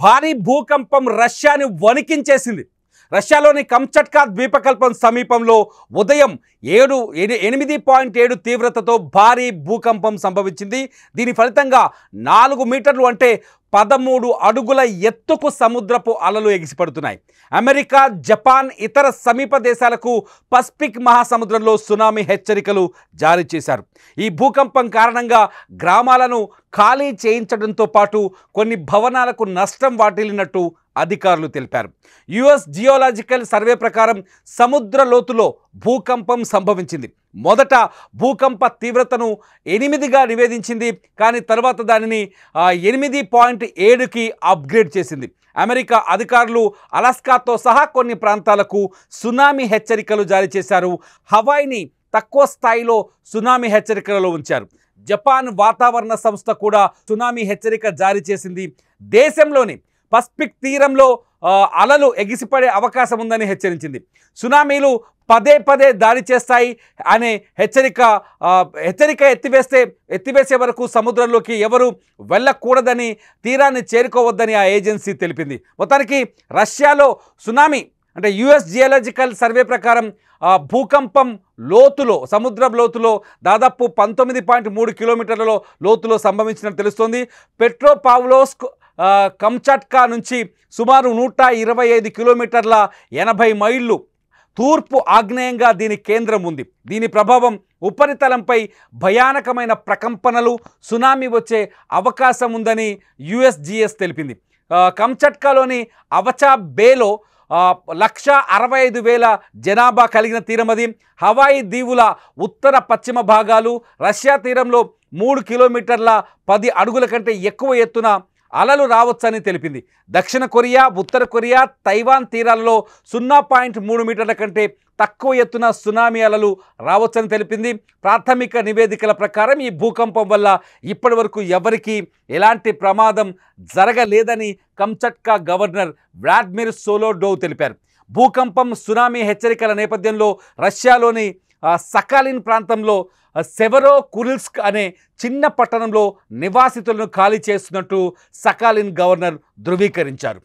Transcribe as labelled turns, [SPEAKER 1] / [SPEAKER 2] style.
[SPEAKER 1] భారీ భూకంపం రష్యాని వణికించేసింది. రష్యాలోని కంచట్కా ద్వీపకల్పం సమీపంలో ఉదయం 8.7 తీవ్రతతో భారీ భూకంపం సంభవించింది. దీని ఫలితంగా 4 మీటర్లు అంటే 13 అడుగుల ఎత్తుకు సముద్రపు అలలు ఎగిసిపడుతున్నాయి. అమెరికా, జపాన్, ఇతర సమీప దేశాలకు పసిఫిక్ మహాసముద్రంలో సునామీ హెచ్చరికలు జారీ చేశారు. ఈ భూకంపం కారణంగా గ్రామాలను ఖాళీ చేయించడంతో పాటు కొన్ని భవనాలకు నష్టం వాటిల్లినట్టు అధికారులు తెలిపారు. యుఎస్ జియోలాజికల్ సర్వే ప్రకారం సముద్ర లోతులో భూకంపం సంభవించింది. మొదట భూకంప తీవ్రతను 8గా నివేదించింది, కానీ తర్వాత దానిని 8.7కి అప్గ్రేడ్ చేసింది. అమెరికా అధికారులు అలాస్కాతో సహా కొన్ని ప్రాంతాలకు సునామీ హెచ్చరికలు జారీ చేశారు. హవాయిని తక్కువ స్థాయిలో సునామీ హెచ్చరికలలో ఉంచారు. జపాన్ వాతావరణ సంస్థ కూడా సునామీ హెచ్చరిక జారీ చేసింది. దేశంలోని పసిఫిక్ తీరంలో అలలు ఎగిసిపడే అవకాశం ఉందని హెచ్చరించింది. సునామీలు పదే దాడి చేస్తాయి అనే హెచ్చరిక ఎత్తివేసే వరకు సముద్రంలోకి ఎవరు వెళ్ళకూడదని, తీరాన్ని చేరుకోవద్దని ఆ ఏజెన్సీ తెలిపింది. మొత్తానికి రష్యాలో సునామీ అంటే యుఎస్ జియోలాజికల్ సర్వే ప్రకారం భూకంపం లోతులో, సముద్రం లోతులో దాదాపు 19.3 కిలోమీటర్ల లోతులో సంభవించినట్టు తెలుస్తోంది. పెట్రోపావ్లోవ్స్క్ కంచాట్కా నుంచి సుమారు 125 కిలోమీటర్ల 80 మైళ్ళు తూర్పు ఆగ్నేయంగా దీని కేంద్రం ఉంది. దీని ప్రభావం ఉపరితలంపై భయానకమైన ప్రకంపనలు, సునామీ వచ్చే అవకాశం ఉందని యుఎస్జిఎస్ తెలిపింది. కంచట్కాలోని అవచా బేలో 1,65,000 జనాభా కలిగిన తీరమది. హవాయి దీవుల ఉత్తర పశ్చిమ భాగాలు, రష్యా తీరంలో 3 కిలోమీటర్ల 10 అడుగుల కంటే ఎక్కువ ఎత్తున అలలు రావచ్చని తెలిపింది. దక్షిణ కొరియా, ఉత్తర కొరియా, తైవాన్ తీరాలలో 0.3 మీటర్ల కంటే తక్కువ ఎత్తున సునామీ అలలు రావచ్చని తెలిపింది. ప్రాథమిక నివేదికల ప్రకారం ఈ భూకంపం వల్ల ఇప్పటి వరకు ఎవరికీ ఎలాంటి ప్రమాదం జరగలేదని కంచట్కా గవర్నర్ వ్లాదిమిర్ సోలోడోవ్ తెలిపారు. భూకంపం, సునామీ హెచ్చరికల నేపథ్యంలో రష్యాలోని సకాలిన్ ప్రాంతంలో సెవెరోకురిల్స్క్ అనే చిన్న పట్టణంలో నివాసితులను ఖాళీ చేస్తున్నట్టు సకాలిన్ గవర్నర్ ధృవీకరించారు.